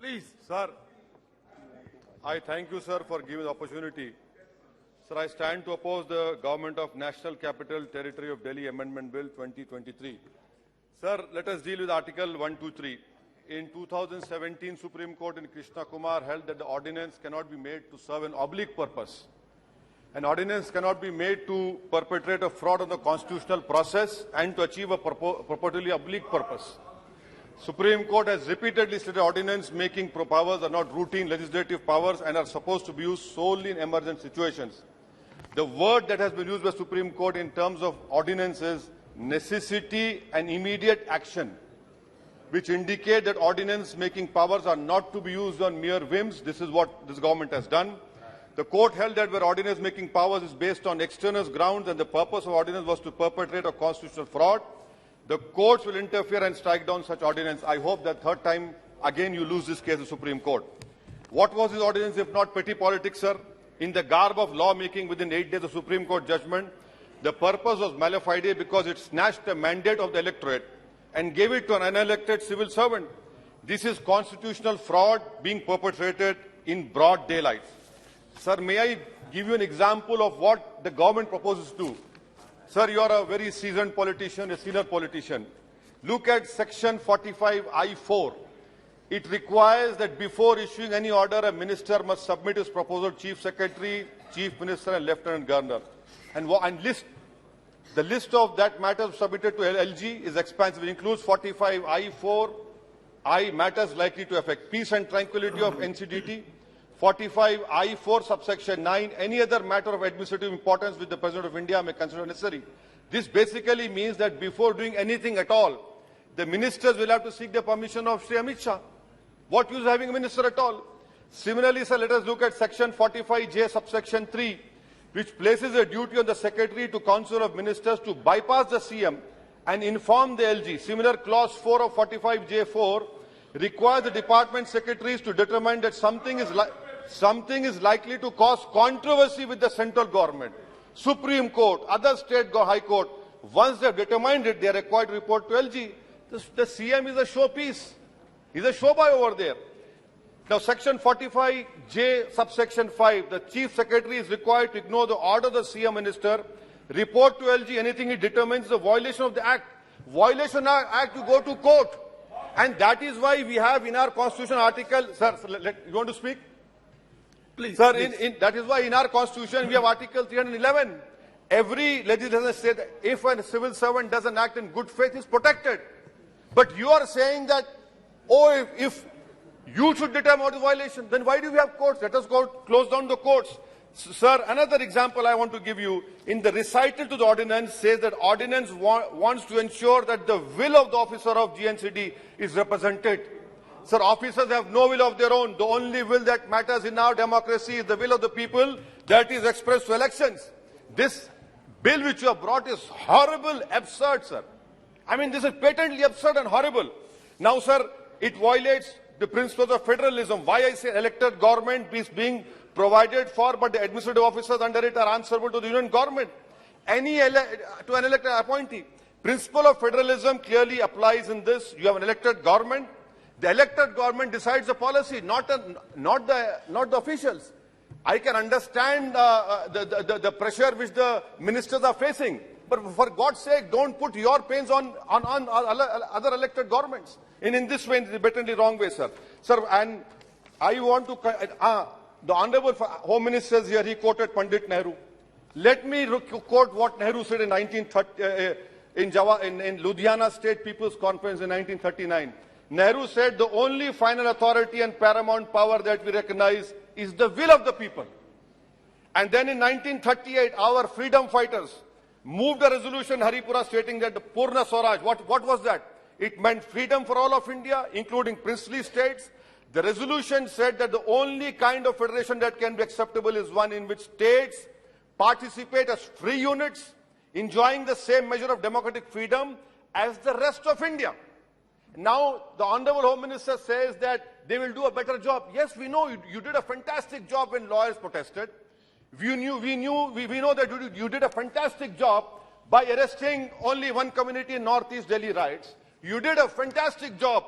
Please. Sir, I thank you, sir, for giving the opportunity. Sir, I stand to oppose the Government of National Capital Territory of Delhi Amendment Bill 2023. Sir, let us deal with Article 123. In 2017, Supreme Court in Krishna Kumar held that the ordinance cannot be made to serve an oblique purpose. An ordinance cannot be made to perpetrate a fraud on the constitutional process and to achieve a purportedly oblique purpose. Supreme Court has repeatedly stated ordinance making powers are not routine legislative powers and are supposed to be used solely in emergent situations. The word that has been used by Supreme Court in terms of ordinance is necessity and immediate action, which indicate that ordinance making powers are not to be used on mere whims. This is what this government has done. The court held that where ordinance making powers is based on extraneous grounds and the purpose of ordinance was to perpetrate a constitutional fraud, the courts will interfere and strike down such ordinance. I hope that third time again you lose this case in Supreme Court. What was this ordinance if not petty politics, sir? In the garb of lawmaking within 8 days of Supreme Court judgment, the purpose was mala fide because it snatched the mandate of the electorate and gave it to an unelected civil servant. This is constitutional fraud being perpetrated in broad daylight. Sir, may I give you an example of what the government proposes to do? Sir, you are a very seasoned politician, a senior politician. Look at Section 45I4. It requires that before issuing any order, a minister must submit his proposal to Chief Secretary, Chief Minister and Lieutenant Governor. And the list of that matters submitted to LG is expansive. It includes 45I4, matters likely to affect peace and tranquility of NCDT, 45I4 subsection 9, any other matter of administrative importance which the President of India may consider necessary. This basically means that before doing anything at all, the ministers will have to seek the permission of Sri Amit Shah. What use having a minister at all? Similarly, sir, let us look at section 45J subsection 3, which places a duty on the Secretary to Council of Ministers to bypass the CM and inform the LG. Similar clause 4 of 45J4 requires the department secretaries to determine that something is likely to cause controversy with the central government, Supreme Court, other state High Court. Once they have determined it, they are required to report to LG. The CM is a showpiece. He's a showboy over there. Now, Section 45J, subsection 5, the Chief Secretary is required to ignore the order of the CM Minister, report to LG anything he determines the violation of the Act. Violation of the Act, you go to court. And that is why we have in our Constitution article, sir, you want to speak? Please. Sir, please. That is why in our Constitution we have Article 311. Every legislator says that if a civil servant does an act in good faith, he is protected. But you are saying that, oh, if you should determine what is violation, then why do we have courts? Let us go close down the courts. Sir, another example I want to give you. In the recital to the ordinance says that ordinance wants to ensure that the will of the officer of GNCD is represented. Sir, officers have no will of their own. The only will that matters in our democracy is the will of the people that is expressed through elections. This bill which you have brought is horrible, absurd, sir. I mean, this is patently absurd and horrible. Now, sir, it violates the principles of federalism. Why I say elected government is being provided for, but the administrative officers under it are answerable to the union government. To an elected appointee. Principle of federalism clearly applies in this. You have an elected government. The elected government decides the policy, not the officials. I can understand the pressure which the ministers are facing, but for God's sake, don't put your pains on other elected governments. In this way, in the blatantly wrong way, sir. Sir, and I want to the Honorable Home Minister is here. He quoted Pandit Nehru. Let me quote what Nehru said in 1930 in Ludhiana State People's Conference in 1939. Nehru said the only final authority and paramount power that we recognize is the will of the people. And then in 1938, our freedom fighters moved a resolution in Haripura stating that the Purna Swaraj, what was that? It meant freedom for all of India, including princely states. The resolution said that the only kind of federation that can be acceptable is one in which states participate as free units, enjoying the same measure of democratic freedom as the rest of India. Now, the Honorable Home Minister says that they will do a better job. Yes, we know you did a fantastic job when lawyers protested. We know that you did a fantastic job by arresting only one community in Northeast Delhi riots. You did a fantastic job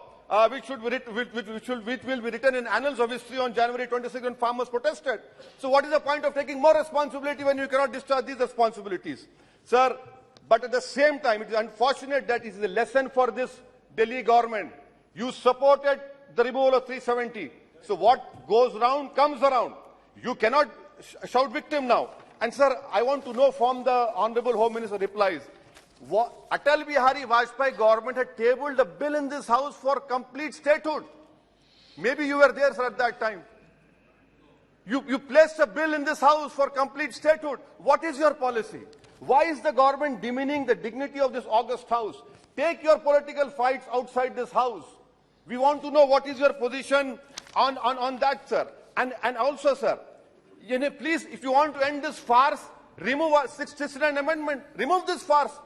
which will be written in annals of history on January 26 when farmers protested. So what is the point of taking more responsibility when you cannot discharge these responsibilities? Sir, but at the same time, it is unfortunate that it is a lesson for this Delhi government. You supported the removal of 370. So what goes around comes around. You cannot shout victim now. And sir, I want to know from the Honorable Home Minister replies, Atal Bihari Vajpayee government had tabled a bill in this house for complete statehood. Maybe you were there, sir, at that time. You placed a bill in this house for complete statehood. What is your policy? Why is the government demeaning the dignity of this august house? Take your political fights outside this house. We want to know what is your position on that, sir. And also, sir, please, if you want to end this farce, remove our 69th amendment. Remove this farce.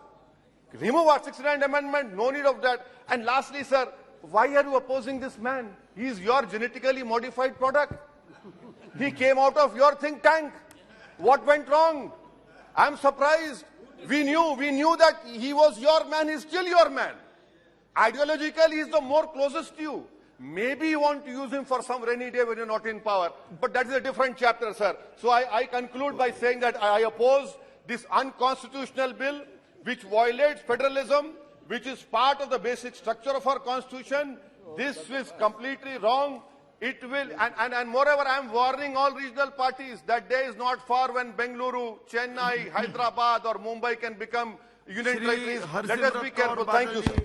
Remove our 69th amendment. No need of that. And lastly, sir, why are you opposing this man? He is your genetically modified product. He came out of your think tank. What went wrong? I'm surprised. We knew that he was your man. He's still your man. Ideologically, he's the more closest to you. Maybe you want to use him for some rainy day when you're not in power. But that is a different chapter, sir. So I conclude by saying that I oppose this unconstitutional bill, which violates federalism, which is part of the basic structure of our constitution. This is completely wrong. It will, and moreover, I am warning all regional parties that day is not far when Bengaluru, Chennai, Hyderabad or Mumbai can become union territories. Let us be careful. Thank you, sir.